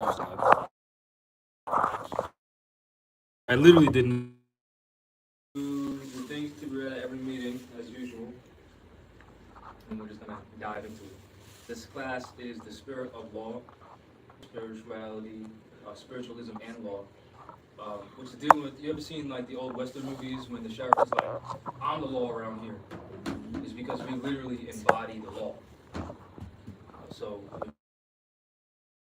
I literally didn't do the things to be read at every meeting as usual, and we're just gonna dive into it. This class is the Spirit of Law, Spirituality, Spiritualism and Law, which is dealing with. You ever seen like the old Western movies when the sheriff is like, "I'm the law around here"? It's because we literally embody the law. So when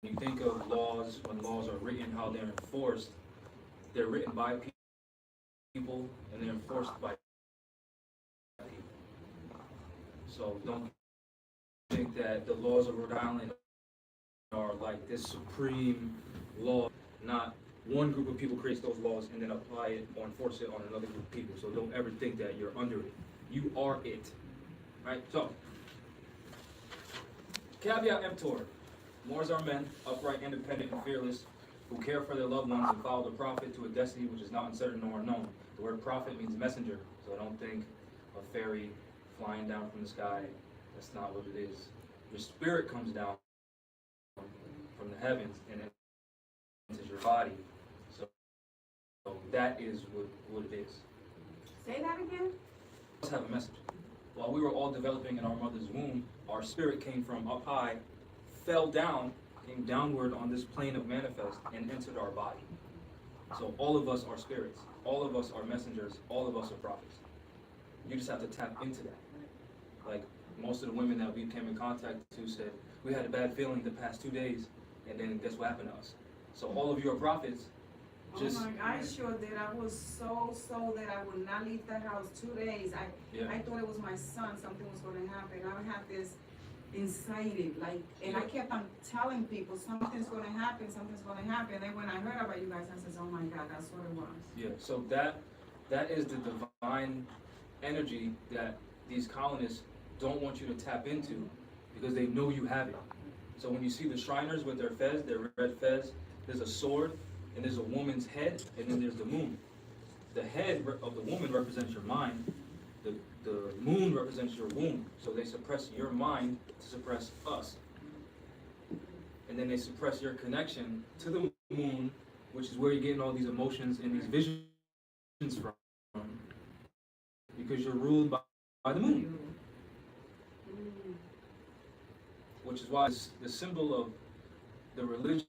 you think of laws, when laws are written, how they're enforced, they're written by people and they're enforced by people. So don't think that the laws of Rhode Island are like this supreme law. Not one group of people creates those laws and then apply it or enforce it on another group of people. So don't ever think that you're under it. You are it. Right? So, caveat emptor. Moors are men, upright, independent, and fearless, who care for their loved ones and follow the prophet to a destiny which is not uncertain nor unknown. The word prophet means messenger, so don't think a fairy flying down from the sky. That's not what it is. Your spirit comes down from the heavens and it enters your body. So that is what it is. Say that again? Let's have a message. While we were all developing in our mother's womb, our spirit came from up high, fell down, came downward on this plane of manifest, and entered our body. So all of us are spirits. All of us are messengers. All of us are prophets. You just have to tap into that. Like most of the women that we came in contact to said, we had a bad feeling the past 2 days, and then guess what happened to us? So all of you are prophets. Just, oh my, I sure did. I was so that I would not leave the house 2 days. I thought it was my son. Something was going to happen. I had this incited, like, and I kept on telling people something's going to happen. And then when I heard about you guys, I said, oh my God, that's what it was. Yeah. So that is the divine energy that these colonists don't want you to tap into because they know you have it. So when you see the Shriners with their fez, their red fez, there's a sword, and there's a woman's head, and then there's the moon. The head of the woman represents your mind. The moon represents your womb. So they suppress your mind to suppress us. And then they suppress your connection to the moon, which is where you're getting all these emotions and these visions from. Because you're ruled by the moon. Which is why the symbol of the religion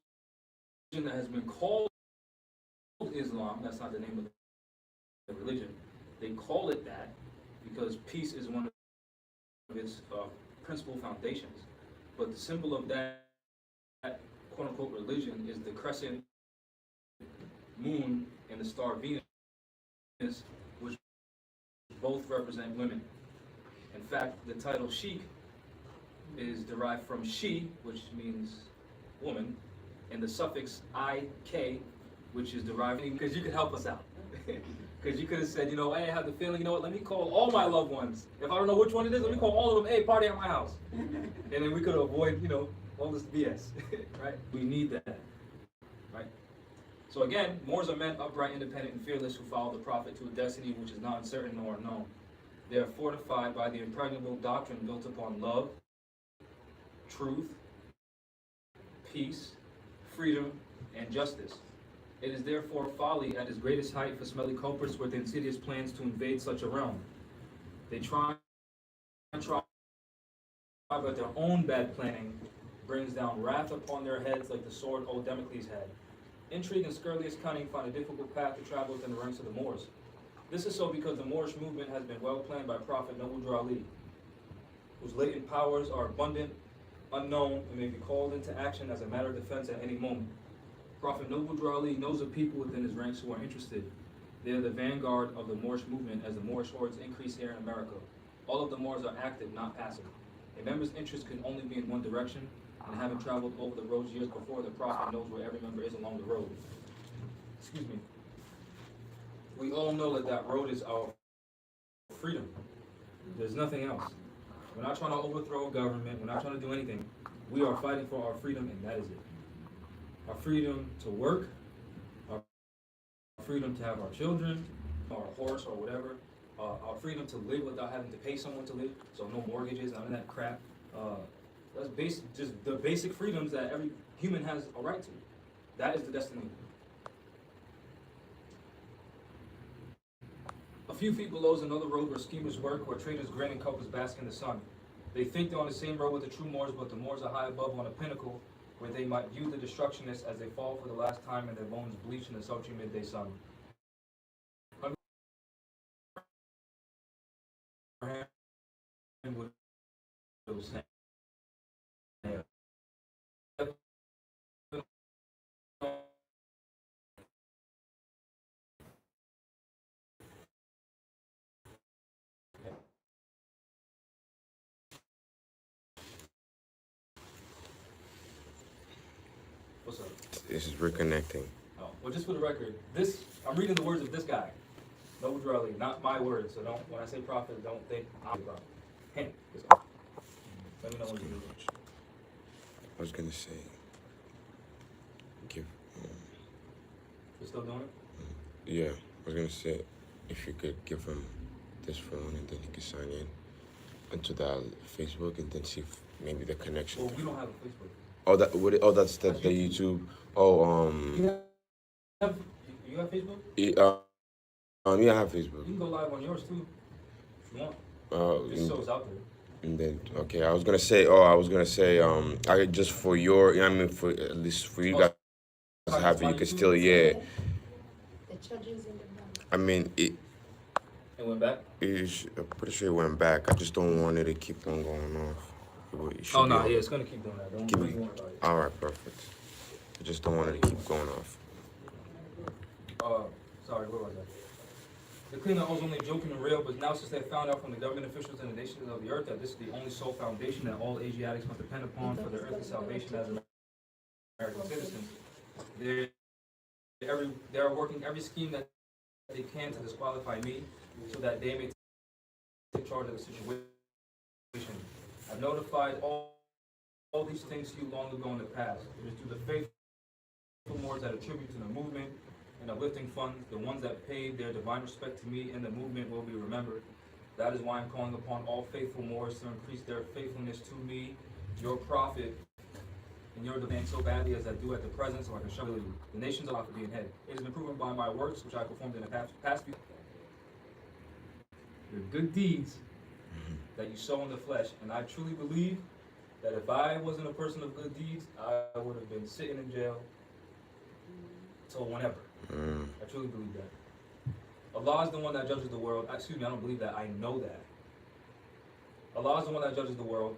that has been called Islam, that's not the name of the religion, they call it that because peace is one of its principal foundations. But the symbol of that quote-unquote religion is the crescent moon and the star Venus, which both represent women. In fact, the title Sheikh is derived from she, which means woman, and the suffix ik, which is derived because you could help us out. Because you could have said, hey, I have the feeling, let me call all my loved ones. If I don't know which one it is, let me call all of them, hey, party at my house. And then we could avoid, all this BS, right? We need that, right? So again, Moors are men, upright, independent, and fearless, who follow the prophet to a destiny which is not uncertain nor unknown. They are fortified by the impregnable doctrine built upon love, truth, peace, freedom, and justice. It is therefore folly at its greatest height for smelly culprits with insidious plans to invade such a realm. They try, but their own bad planning brings down wrath upon their heads like the sword old Damocles had. Intrigue and scurrilous cunning find a difficult path to travel within the ranks of the Moors. This is so because the Moorish movement has been well planned by Prophet Noble Ali, whose latent powers are abundant, unknown, and may be called into action as a matter of defense at any moment. Prophet Noble Ali knows of people within his ranks who are interested. They are the vanguard of the Moorish movement as the Moorish hordes increase here in America. All of the Moors are active, not passive. A member's interest can only be in one direction, and having traveled over the roads years before, the Prophet knows where every member is along the road. Excuse me. We all know that road is our freedom. There's nothing else. We're not trying to overthrow a government. We're not trying to do anything. We are fighting for our freedom, and that is it. Our freedom to work, our freedom to have our children, or a horse or whatever, our freedom to live without having to pay someone to live, so no mortgages, none of that crap. That's just the basic freedoms that every human has a right to. That is the destiny. A few feet below is another road where schemers work, where traders grin and couples bask in the sun. They think they're on the same road with the true Moors, but the Moors are high above on a pinnacle where they might view the destructionists as they fall for the last time and their bones bleach in the sultry midday sun. What's up? This is reconnecting. Oh, well, just for the record, I'm reading the words of this guy, no Drelly, not my words. So when I say prophet, don't think I'm the prophet. Him, this guy. Let me know what you do. I was gonna say, give. You're still doing it? Yeah, I was gonna say, if you could give him this phone and then he could sign in into that Facebook and then see if maybe the connection. Well, we don't have a Facebook. Oh, that's the YouTube. Oh, You have Facebook? yeah, I have Facebook. You can go live on yours too, if you want. Just so it's out there. And then, okay, I was gonna say, I just for your, I mean, for at least for you guys to have it, you can still, yeah. The charges in the bank. I mean, It went back? I'm pretty sure it went back. I just don't want it to keep on going off. Oh, no, yeah, it's going to keep doing that. Don't worry about it. All right, perfect. I just don't want it to keep going off. Sorry, where was I? The cleanup was only joking and real, but now since they found out from the government officials and the nations of the earth that this is the only sole foundation that all Asiatics must depend upon for their earthly salvation as American citizens, they are working every scheme that they can to disqualify me so that they may take charge of the situation. I've notified all these things to you long ago in the past. It is through the faithful Moors that attribute to the movement and uplifting funds, the ones that paid their divine respect to me and the movement will be remembered. That is why I'm calling upon all faithful Moors to increase their faithfulness to me, your prophet, and your demand so badly as I do at the present, so I can show you the nations are to be in head. It has been proven by my works, which I performed in the past few. Your good deeds that you sow in the flesh, and I truly believe that if I wasn't a person of good deeds, I would have been sitting in jail till whenever. I truly believe that. Allah is the one that judges the world. Excuse me, I don't believe that. I know that. Allah is the one that judges the world,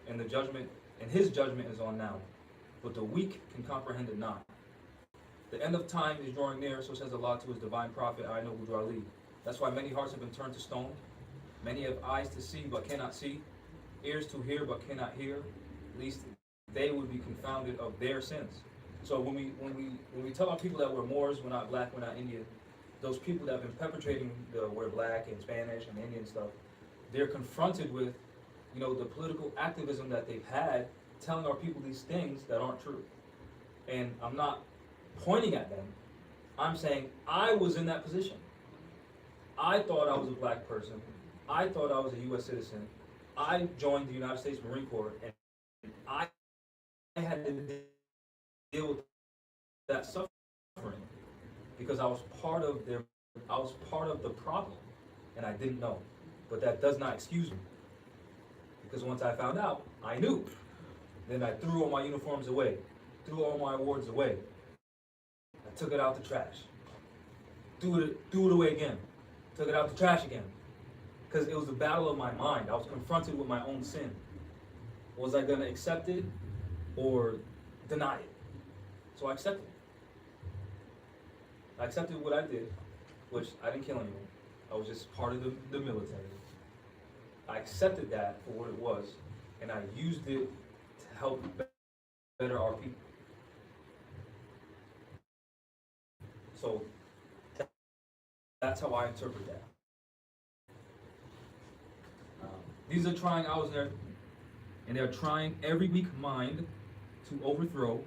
and His judgment is on now. But the weak can comprehend it not. The end of time is drawing near, so says Allah to His divine prophet, I know Ali. That's why many hearts have been turned to stone. Many have eyes to see but cannot see, ears to hear but cannot hear, lest they would be confounded of their sins. So when we tell our people that we're Moors, we're not black, we're not Indian, those people that have been perpetrating the we're black and Spanish and Indian stuff, they're confronted with, the political activism that they've had, telling our people these things that aren't true. And I'm not pointing at them. I'm saying I was in that position. I thought I was a black person. I thought I was a U.S. citizen. I joined the United States Marine Corps, and I had to deal with that suffering because I was part of the problem, and I didn't know. But that does not excuse me, because once I found out, I knew. Then I threw all my uniforms away, threw all my awards away. I took it out the trash, threw it away again, took it out the trash again. Because it was a battle of my mind. I was confronted with my own sin. Was I going to accept it or deny it? So I accepted it. I accepted what I did, which I didn't kill anyone. I was just part of the military. I accepted that for what it was, and I used it to help better our people. So that's how I interpret that. These are trying hours there, and they're trying every weak mind to overthrow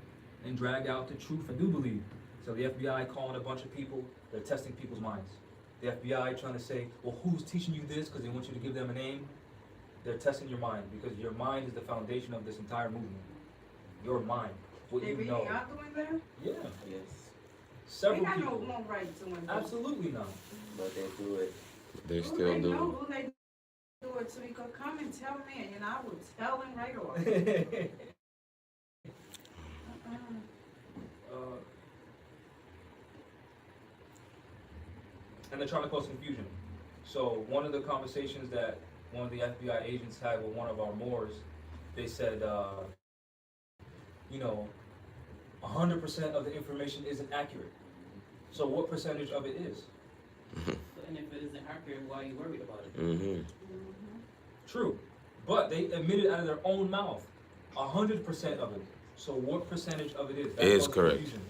and drag out the truth. I do believe. So the FBI calling a bunch of people, they're testing people's minds. The FBI trying to say, well, who's teaching you this? Because they want you to give them a name. They're testing your mind, because your mind is the foundation of this entire movement. Your mind, what They you really know. are doing that? Yeah. several got people. no right to it. Absolutely not. But they do it. They Who still they do. know who they do it to? He could come and tell me, and I would tell him right off. And they're trying to cause confusion. So one of the conversations that one of the FBI agents had with one of our Moors, they said, 100% of the information isn't accurate. So what percentage of it is? And if it isn't accurate, why are you worried about it? Mm-hmm. True. But they admitted out of their own mouth 100% of it. So what percentage of it is? That Is causes correct. confusion.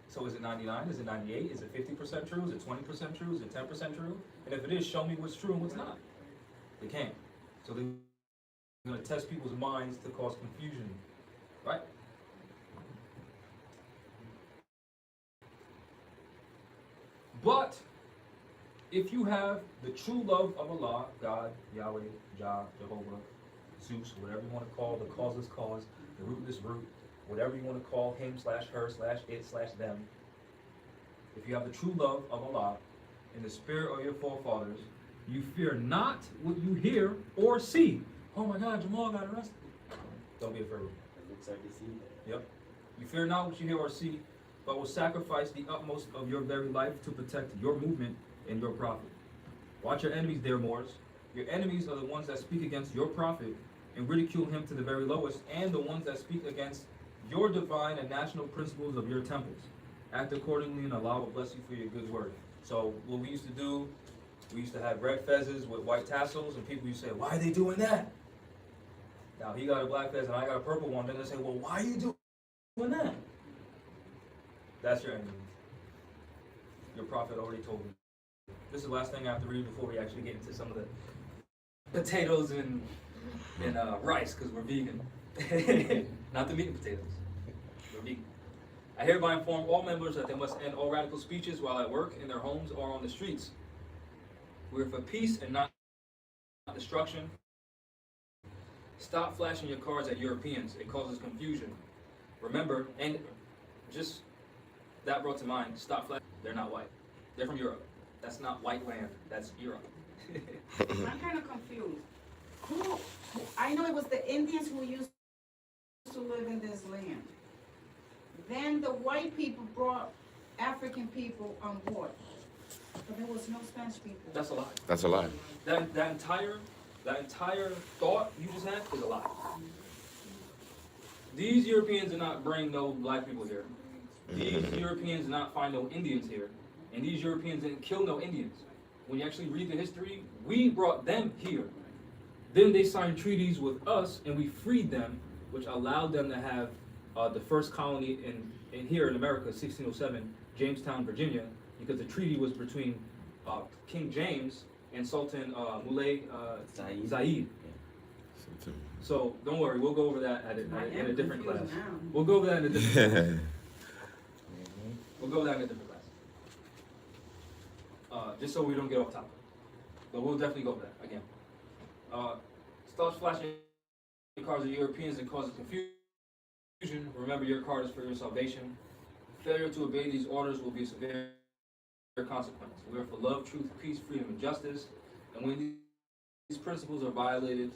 So is it 99? Is it 98? Is it 50% true? Is it 20% true? Is it 10% true? And if it is, show me what's true and what's not. They can't. So they're going to test people's minds to cause confusion. Right? But if you have the true love of Allah, God, Yahweh, Jah, Jehovah, Zeus, whatever you want to call the causeless cause, the rootless root, whatever you want to call him slash her slash it slash them, if you have the true love of Allah in the spirit of your forefathers, you fear not what you hear or see. Oh my God, Jamal got arrested. Don't be afraid. It looks like it's you. Yep. You fear not what you hear or see, but will sacrifice the utmost of your very life to protect your movement and your prophet. Watch your enemies, dear Moors. Your enemies are the ones that speak against your prophet and ridicule him to the very lowest, and the ones that speak against your divine and national principles of your temples. Act accordingly, and Allah will bless you for your good work. So what we used to do, we used to have red fezzes with white tassels, and people used to say, why are they doing that? Now he got a black fez and I got a purple one, then they say, well, why are you doing that? That's your enemy. Your prophet already told you. This is the last thing I have to read before we actually get into some of the potatoes and rice, because we're vegan. Not the meat and potatoes. We're vegan. I hereby inform all members that they must end all radical speeches while at work, in their homes, or on the streets. We are for peace and not destruction. Stop flashing your cards at Europeans. It causes confusion. Remember, and just that brought to mind, stop flashing. They're not white. They're from Europe. That's not white land. That's Europe. I'm kind of confused. Who? I know it was the Indians who used to live in this land. Then the white people brought African people on board, but there was no Spanish people. That's a lie. That's a lie. That entire thought you just had is a lie. These Europeans did not bring no black people here. These Europeans did not find no Indians here. And these Europeans didn't kill no Indians. When you actually read the history, we brought them here. Then they signed treaties with us, and we freed them, which allowed them to have the first colony in here in America, 1607, Jamestown, Virginia, because the treaty was between King James and Sultan Moulay Zayed. So don't worry, we'll go over that in a different class. We'll go over that in a different class. We'll go over that in a different class. Just so we don't get off topic. But we'll definitely go over that again. Starts flashing cards of Europeans and causes confusion. Remember, your card is for your salvation. Failure to obey these orders will be a severe consequence. We are for love, truth, peace, freedom, and justice. And when these principles are violated,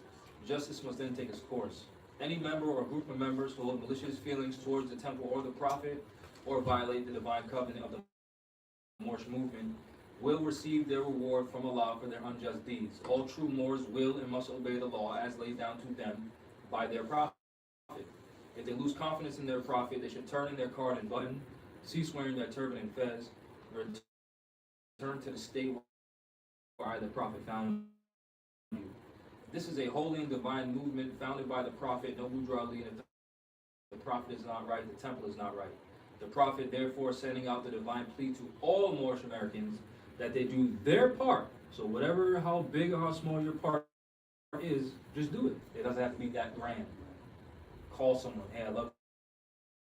justice must then take its course. Any member or group of members who hold malicious feelings towards the temple or the prophet, or violate the divine covenant of the Moorish movement, will receive their reward from Allah for their unjust deeds. All true Moors will and must obey the law as laid down to them by their prophet. If they lose confidence in their prophet, they should turn in their card and button, cease wearing their turban and fez, return to the state where I, the prophet, found you. This is a holy and divine movement founded by the prophet, no bourgeois leader. The prophet is not right, the temple is not right. The prophet, therefore, sending out the divine plea to all Moorish Americans that they do their part. So whatever, how big or how small your part is, just do it. It doesn't have to be that grand. Call someone, hey, I love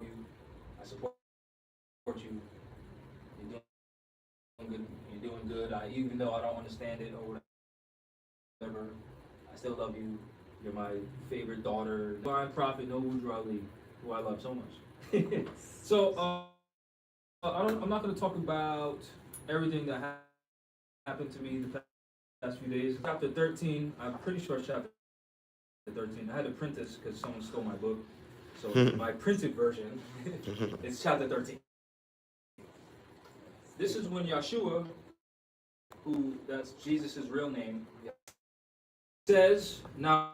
you, I support you, you're doing good, even though I don't understand it or whatever, I still love you, you're my favorite daughter. Divine prophet, no bourgeois league, who I love so much. So, I'm not going to talk about everything that happened to me the past few days. Chapter 13, I'm pretty sure it's chapter 13. I had to print this because someone stole my book. So my printed version is chapter 13. This is when Yeshua, that's Jesus' real name, says, now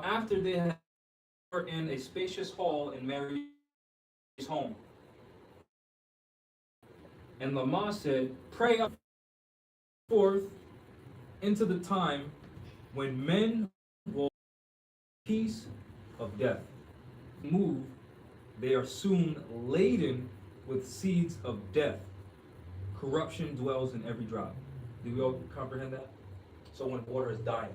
after they were in a spacious hall in Mary's home. And Lama said, pray up forth into the time when men will peace of death. Move, they are soon laden with seeds of death. Corruption dwells in every drop. Do we all comprehend that? So when water is dying.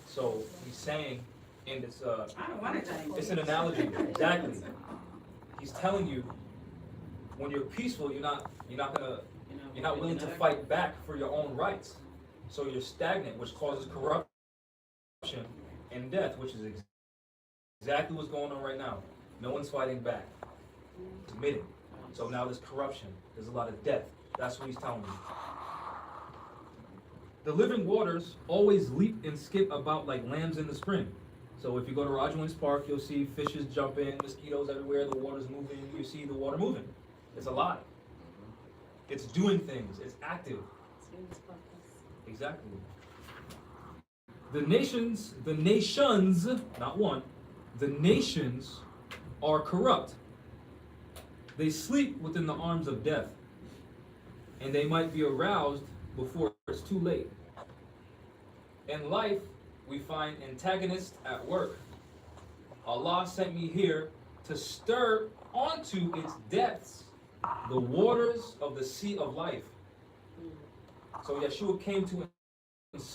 So he's saying in this I don't want to die. it's an analogy. Exactly. He's telling you when you're peaceful, you're not willing to fight back for your own rights. So you're stagnant, which causes corruption and death, which is exactly what's going on right now. No one's fighting back. Submitting. So now there's corruption. There's a lot of death. That's what he's telling you. The living waters always leap and skip about like lambs in the spring. So if you go to Rogers Park, you'll see fishes jumping, mosquitoes everywhere, the water's moving, you see the water moving. It's alive. It's doing things, it's active. Exactly. The nations, not one, the nations are corrupt. They sleep within the arms of death, and they might be aroused before it's too late. In life, we find antagonists at work. Allah sent me here to stir onto its depths the waters of the sea of life. So Yeshua came to